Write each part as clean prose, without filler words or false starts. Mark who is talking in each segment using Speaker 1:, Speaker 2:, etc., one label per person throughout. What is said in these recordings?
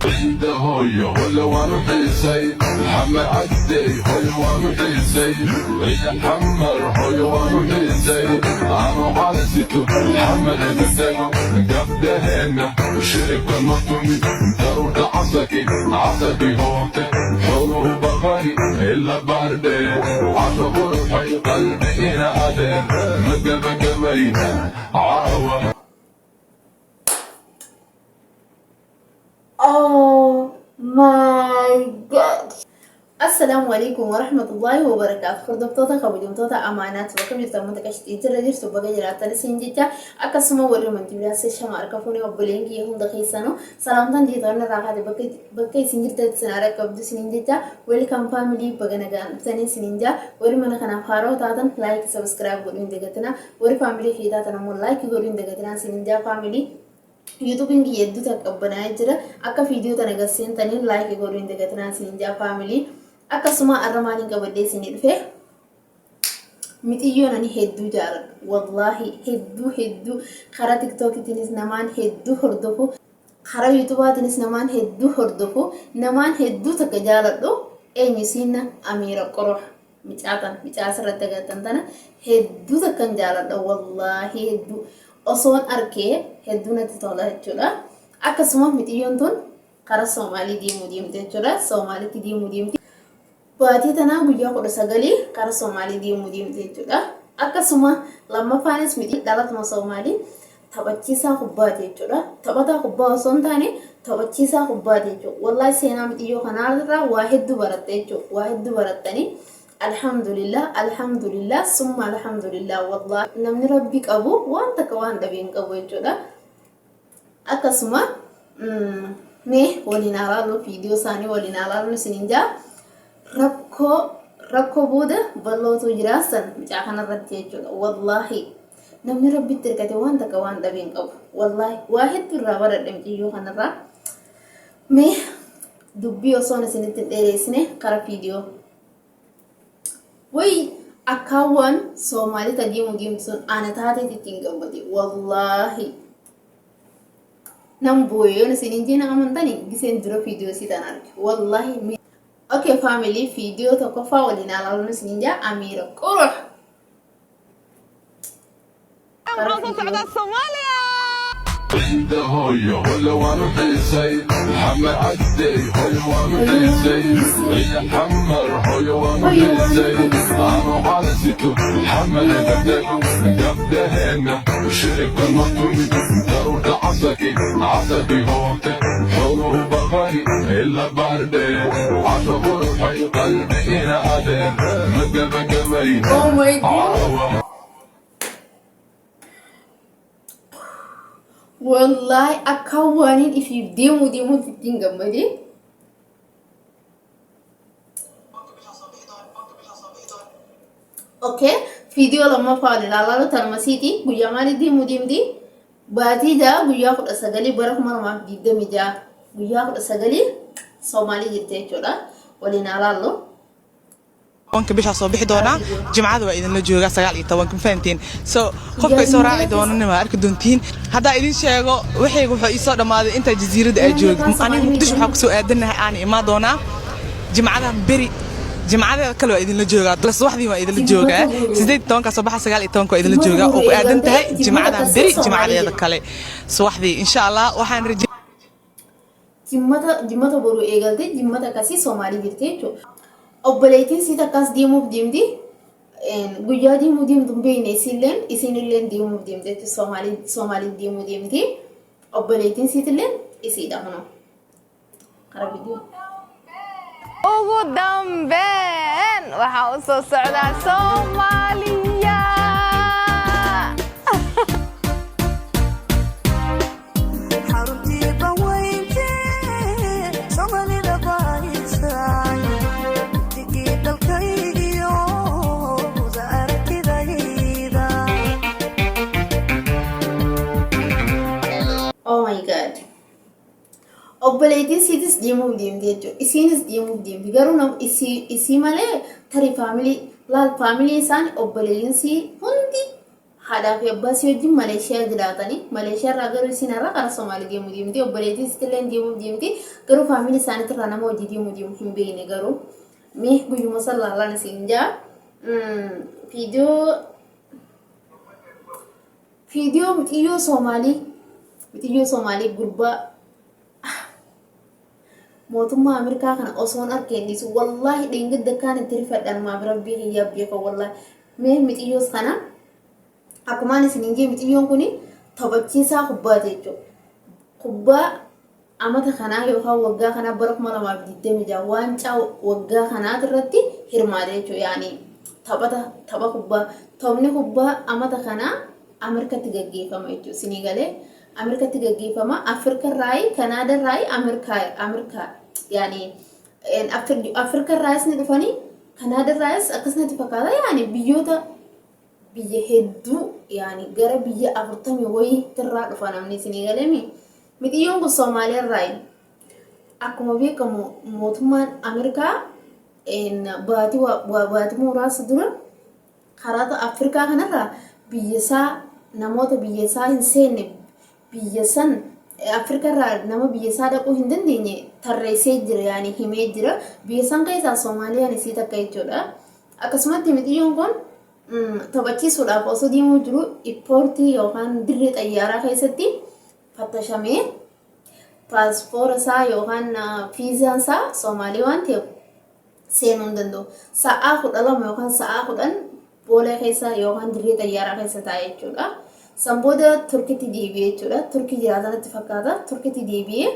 Speaker 1: انت هوي ولا وانا حسي محمد عدي هوي وانا حسي هي حمر هوي وانا حسي انا على ستو محمد عدي قبل هنا وشرك المطمي ضرورة عصكي عصبي هوتي حلو بغاري الا باردي عصبور حي قلبي انا ادين مقبق مينا عاوة.
Speaker 2: Oh my god. Assalamualaikum warahmatullahi wabarakatuh. Hordoftoota kabajamtoota amaanaat bakka jirtan mata qashtii jira jirtu baga jiraatan isin jecha akkasuma warri mantibiyaasa shama harka fuunee obboleen kiyya hunda keessanuu salaamtaan jeetoonni raakaate bakka isin jirtan isin haara qabdu isin jecha welcome family baga nagaan dhuftanii isin jaa warri mana kanaaf haaroo taatan like subscribe godhuun dagatina warri family kiyya taatan ammoo like godhuun dagatina isin jaa family YouTube ingi yeddu takabbanaa jira akka video tana gaseentanii like godhuun dagatina isin jaa family akkasuma arramaaniin qabadee isin dhufe mitiyyoon ani hedduu jaaladhu wallahi hedduu karaa TikTokitiinis namaan hedduu hordofu karaa YouTubeatiinis namaan hedduu hordofu namaan hedduu takka jaaladhu eenyu siinna Amiira Qorox micaasirratti agartan tana hedduu takkan jaaladhu wallahi hedduu osoon arkee hedduu natti tola jechuudha akkasuma mitiyyoon tun karaa Soomaalii deemuu deemte jechuudha Soomaalitti deemuu deemte Baatii tanaa guyyaa 19 karaa Soomaalii deemuu deemte jechuudha. Akkasuma lammaffaanis miti dhalatuma Soomaalii taphachiisaa kubbaati jechuudha. Taphataa kubbaa osoo hin taane taphachiisaa kubbaati jechuudha. Wallahi seenaa mitiyyoo kanarraa waa hedduu baratte jechuudha. Waa hedduu barattanii alhamdulillah summa alhamdulillah wallahi namni rabbi qabu waan takka waan dhabeen qabu jechuudha. Akkasuma mee waliin ilaallu viidiyoo isaanii waliin ilaallu isiniin jaa. Rakkoo booda bal'ootu jiraasan mucaa kanarratti jechuudha wallahi namni rabbitti hirkate waan takka waan dhabeen qabu wallahi waa hedduu irraa baradhe mucayyoo kanarraa mee dubbii osoon isinitti dheereessine karaa viidiyoo way akkaawwan Soomaalita deemuu deemtu sun ana taateet ittiin gabbate wallahi nam booyoon isiniin jeena amantanii giseen dura viidiyoo siitan arge wallahi Okay family video tokkoffaa waliin ilaaluun isin jaa Amiira Qorox.
Speaker 1: انت هوي ولا وانا حسي محمد عدي هوي وانا حسي هي حمر هوي وانا حسي انا على ستو محمد عدي قبل هنا وشرك المطمي ضرورة عصكي عصبي هوتي حلو بغاري الا باردي عصبور حي قلبي انا ادين مقبق مينا
Speaker 2: Oh my god. Wallahi akkaawwaniin ifi deemuu ittiin gammade. Okay, video lammaffaa ilaalaa tarmasiiti guyyaa maalii deemuu deemti? Baatii jaa guyyaa 19 bara 2026 guyyaa 19 Soomaalii jirti jechuudha. Waliin ilaallu.
Speaker 3: wanka bisha soo bixi doona jimcada waa idin la jooga 19 fahantiin so qofka isoo raaci doonana ma arki doontiin hada idin sheego waxaygu wuxuu isoo dhamaaday inta jasiirada ay joogto aniga muqdisho waxa ku soo aadanahay aan ima doona jimcada beri jimcada kale waa idin la jooga bas waxdii waa idin la jooga 18 ka soo baxa 19 waa idin la jooga oo ku aadan tahay jimcada beri jimcadeeda kale so waxdii insha Allah waxaan rajay
Speaker 2: jimmata boru eegalte jimmata kasi Soomaalii jirti jechuudha. Obboleettiin si takkas deemuuf deemti guyyaa deemuu deemtu beeyne isinilleen deemuuf deemte Soomaalii deemuu deemti obboleettiin siitilleen isiidha kunoo karaa viidiyoo.
Speaker 4: ugu dambeyn waxaa u soo socdaa Soomaaliya
Speaker 2: Oh my god. Obboleettiin siitis deemuuf deemti jechuudha. Isiinis deemuuf deemti. Garuu isii malee tarii faamilii isaanii obboleeyyiin sii hundi haadhaa fi abbaa si wajjin Maleeshiyaa jiraatanii Maleeshiyaa irraa garuu isin irraa karaa Somaalii deemuu deemti obboleettii istillee deemuu deemti garuu faamilii isaaniitti irraa nama hojii deemuu hin beekne garuu mee guyyuma sallallahu isin jaa fiidiyoo mitiyyoo Somaalii gurbaa mootummaa Ameerikaa kana osoon arkeendisu wallaahi dhingidda kaan itti rifadhaan maaf rabbii hiyyaaf beeka wallaahi mee mitiyyoos kana akkumaan isiniin jee mitiyyoon kuni taphachiisaa kubbaate jechuudha. Kubbaa amata kanaa yookaan waggaa kanaa bara 2026 waancaa waggaa kanaati irratti hirmaate jechuudha. Yaani tapha kubbaa taphni kubbaa amata kanaa Ameerikatti gaggeeffama jechuudha. Isinii galee Ameerikatti gaggeeffama Afrika irraayi Kanaada irraayi Ameerikaa yaani Afrika irraayis ni dhufanii Kanaada irraayis akkasumatti fakkaata yaani biyya hedduu yaani gara biyya 40 wayii irraa dhufa namni isinii galeemi mitiyyoon kun Soomaaliyaa irraayi akkuma beekamu mootummaan Ameerikaa baatii muraasa dura karaa Afrikaa kanarraa namoota biyya isaa hin seenne biyya san Afrika irraa nama biyya isaa dhaquu hin dandeenye tarreessee jira yaani himee jira biyya san keessaa Soomaaliyaan isii takka jechuudha. Akkasumatti mitiyyoon kun taphachiisuudhaaf osoo deemuu jiru ipoortii yookaan dirree xayyaaraa keessatti fattashamee paaspoora isaa yookaan fiizaan isaa Soomaalii waan ta'eef seenuu hin danda'u. Sa'aa 12 yookaan sa'aa 10 boolee keessa yookaan dirree xayyaaraa keessa taa'e jechuudha. Samboda Turkiitti deebi'ee jechuudha. Turkii jiraatanatti fakkaata. Turkiitti deebi'ee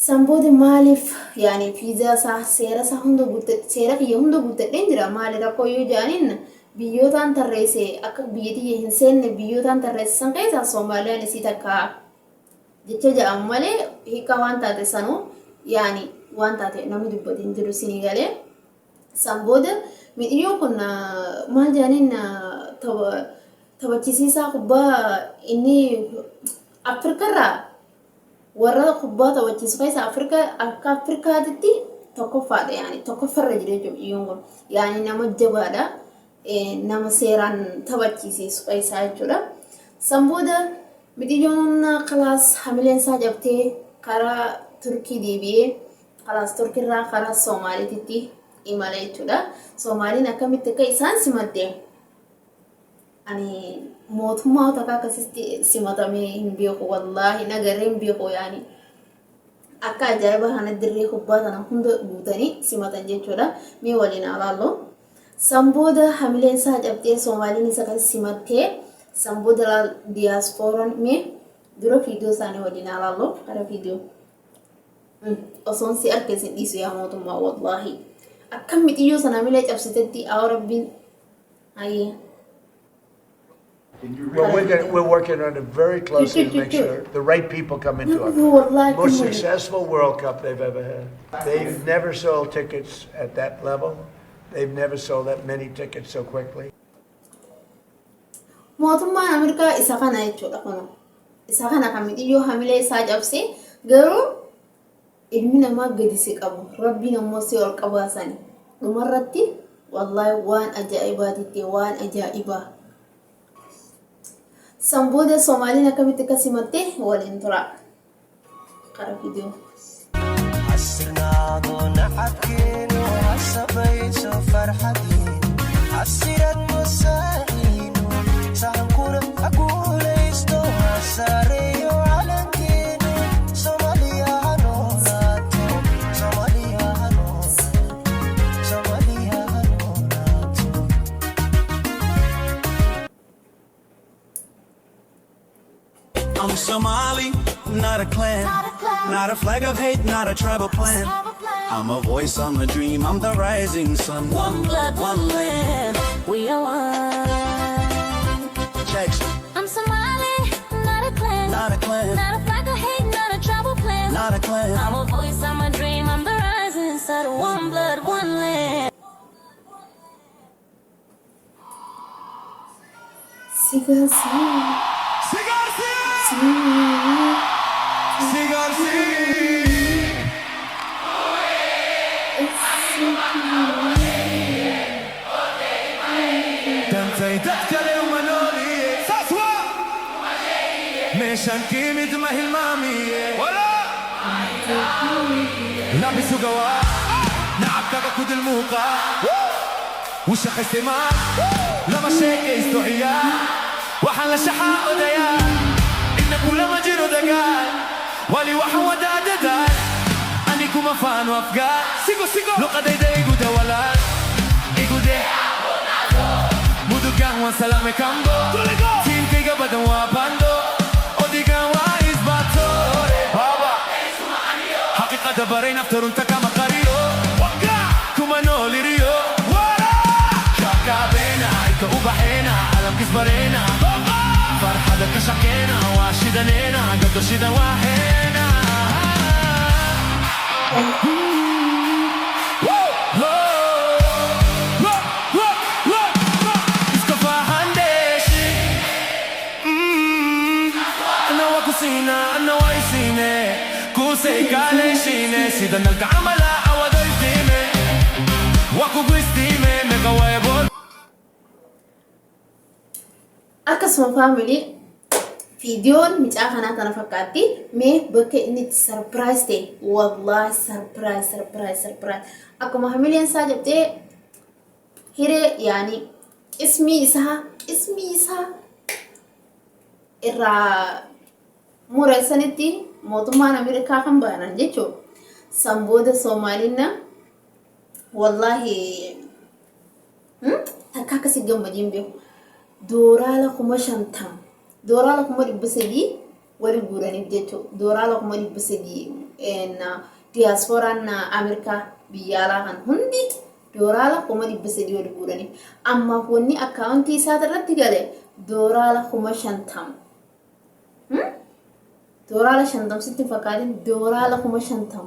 Speaker 2: samboda maaliif yaani fiizaa isaa seera kiyya hunda guuttadheen jira maali rakkoo yoo jedhaniin biyyootaan tarreessee akka biyyattii hin seenne biyyootaan tarreessan keessaa Soomaaliyaan isii takka jecha jedhamu malee hiika waan taate sanuu yaani waan taate namni dubbate hin jiru isinii galee samboda mitiyyoon kun maal jedhaniin taphachiisaa kubbaa inni Afrika irraa warra kubbaa taphachiisu keessaa akka Afrikaatitti tokkoffaadha yaani tokkoffarra jira jechuudha kun yaani nama jabaadha nama seeraan taphachiisu keessaa jechuudha. Samboda mitiyyoon kalaas hamileen isaa cabtee karaa Turkii deebi'ee kalaas Turkiirraa karaa Soomaaliitti imala jechuudha. Soomaaliin akkamitti akka isaan simatte ani mootummaa takka akkasitti simatamee hin beeku wallaahi nagaree hin beeku yaani akka ajaa'iba kana dirree kubbaa kana hunda guutanii simatan jechuudha. Mee waliin ilaallu. Samboda hamileen isaa cabtee Soomaaliin isa kan simattee samboda diyaaspooraan mee dura fiidiyoo isaanii waliin ilaallu gara fiidiyoo osoon si arkeessin dhiisu yaa mootummaa wallaahi akkam mitiyyoo sana hamilee cabsitetti yaa rabbiin ayyee.
Speaker 5: We're working on it very closely to make sure the right people come into it. Most successful World Cup they've ever had. They've never sold tickets at that level. They've never sold that many tickets so quickly.
Speaker 2: Mootummaan Ameerikaa isa kana jechuudha kun. Isa kana kan mitiyyoo hamilee isaa cabse garuu ilmi namaa gadi si qabu. Rabbiin ammoo si ol qabaasani. Dhumarratti wallaahi waan ajaa'ibaatitti waan ajaa'ibaa. Samboda Soomaaliin akkamitti akka simatte waliin tura. Qara fiidiyoo.
Speaker 6: حسرناضو نحكين وعصبيت فرحتين حسرت مساعين سانكور أقول إستو ساريو علنكين Somalia هنوناتو Somalia هنوناتو Somalia هنوناتو
Speaker 7: I'm Somali, not a clan, not a flag of hate, not a tribal plan. I'm a voice, I'm a dream, I'm the rising sun. One blood, one land, we are one. Checks.
Speaker 8: I'm Somali, not a clan,
Speaker 7: Not a clan,
Speaker 8: not a flag of hate, not a tribal plan.
Speaker 7: not a clan.
Speaker 8: I'm a voice, I'm a dream, I'm the rising sun. One blood, one land.
Speaker 2: Siga
Speaker 7: تنتهي تقتل يوم شانكي مدمه المامي ولا لابسوا قوا نعب كذا كود الموقع وشخ استماع لما شيء استوعيا وحل شحاء وديا إن كل ما جرو دقال ولي وحوى داددال أني كما فان وفقال سيقو لو قد يديقو دوالان إيقو دي مودو كان وانسلامي كامبو تين كيغا بدن واباندو ودي كان وايز باتو بابا حقيقة دبرين افترون تكاما قريو كما نولي ريو شاكا بينا إيكا وبحينا عالم كسبرينا فرحة دكا شاكينا واشدانينا قدو شدان واحينا أنا وايسيني كوسي كاليشيني سيدا نلقى عملا عوضو يفتيمي واكو بوستيمي ميكا ويبول
Speaker 2: akkasuma faamilii viidiyoon micaa kanaa kana fakkaatti mee bakka inni itti sarpiraayis ta'e wallaahi sarpiraayis akkuma familiin isaa jabtee hiree yaani qismii isaa irraa mureessanitti mootummaan Ameerikaa kan baanan jechuun sanbooda Soomaalina wallaahi takka akkasi gammadiin beeku dooraala 50 dooraala 300 wali guuraniif jechuudha dooraala 300 diyaaspooraan Ameerikaa biyya alaa kan hundi dooraala 300 wali guuraniif amma wanni akkaawuntii isaa irratti gale dooraala 50 dooraala 50 sitti fakkaatin dooraala 50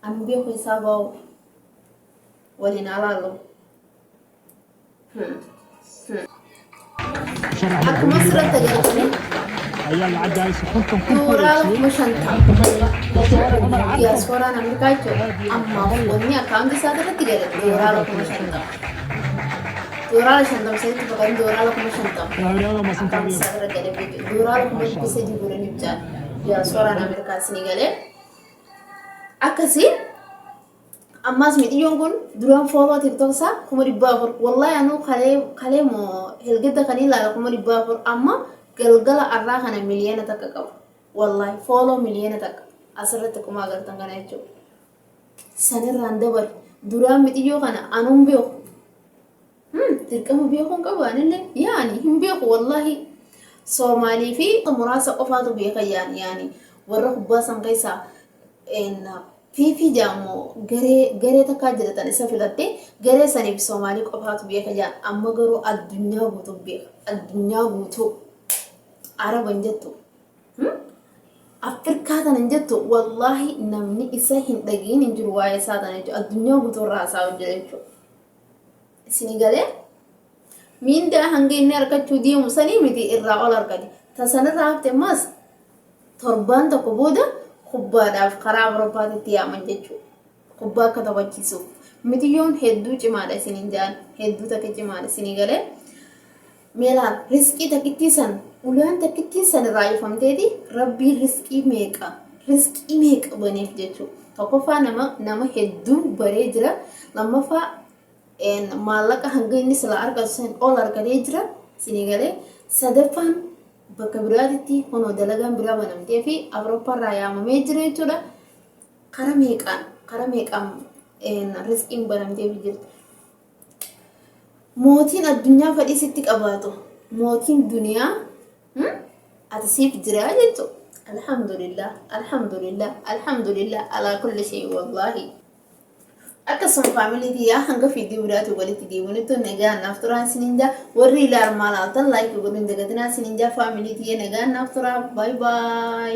Speaker 2: an beeku isaa baa'u waliin alaallu akkuma sirratti agartanii dooraala 50 diyaaspooraan Ameerikaa jechuudha amma wanni akkaawuntii isaa irratti gale dooraala 50 dooraala 50 sitti fakkaatin dooraala 50 akkaawuntii isaa irratti gale dooraala 300 guuraniif jaala diyaaspooraan Ameerikaa isinii galee akkasii ammas midhiyoon kun duraan fooloo tiktok isaa 400 wallahi anuu kalee moo helgedda kan ilaala 400 amma galgala arraa kana miliyoona takka qabu wallahi fooloo miliyoona takka asirratti kuma agartan kana jechuudha sanirraan dabal duraan midhiyoo kana anuun beeku dirqama beekuun qabu anillee yaani hin beeku wallahi Soomaalii fi muraasa qofaatu beeka yaani warra kubbaa san keessaa fiifi jaamu garee takkaa jedhatan isa filatte garee saniif Soomaalii qofaatu beeka jaan amma garuu addunyaa guutuu beeka addunyaa guutuu Araban jettu Afrikaa tanan jettu wallahi namni isa hin dhagiin hin jiru waa'ee isaa tanan jechuudha addunyaa guutuu irraa haasa'aa jira jechuudha isinii galee miindaa hanga inni argachuu deemu sanii miti irraa ol argate tasanirraa hafte ammas torbaan tokko booda kubbaadhaaf karaa Awurooppaatti yaaman jechuudha kubbaa akka taphachiisuuf midiyyoon hedduu cimaadha isiniin jaan hedduu takka cimaadha isinii galee meelaan riskii takkittiisan ulaan takkittiisan irraa ifamteeti rabbiin riskii meeqa baneef jechuudha tokkoffaa nama hedduu baree jira lammaffaa maallaqa hanga inni sila argatu san ol argatee jira isinii galee sadaffaan bakka biraatitti honoo dalagaan biraa banamtee fi Awurooppaarraa yaamamee jira jechuudha kara meeqaan riskiin banamtee jirti mootiin addunyaa fadhii sitti qabaatu mootiin duniyaa ati siif jira jechuudha alhamdulillah alaa kulli shay wallahi akkasuma faamilii tiyyaa hanga fiidiyoo biraatti walitti deemuunitu nagaa naaf turaa isiniin jaa warri ilaalmaa laatan laayikii godhuun dagatinaa isiniin jaa faamilii tiyya nagaa naaf turaa baay baay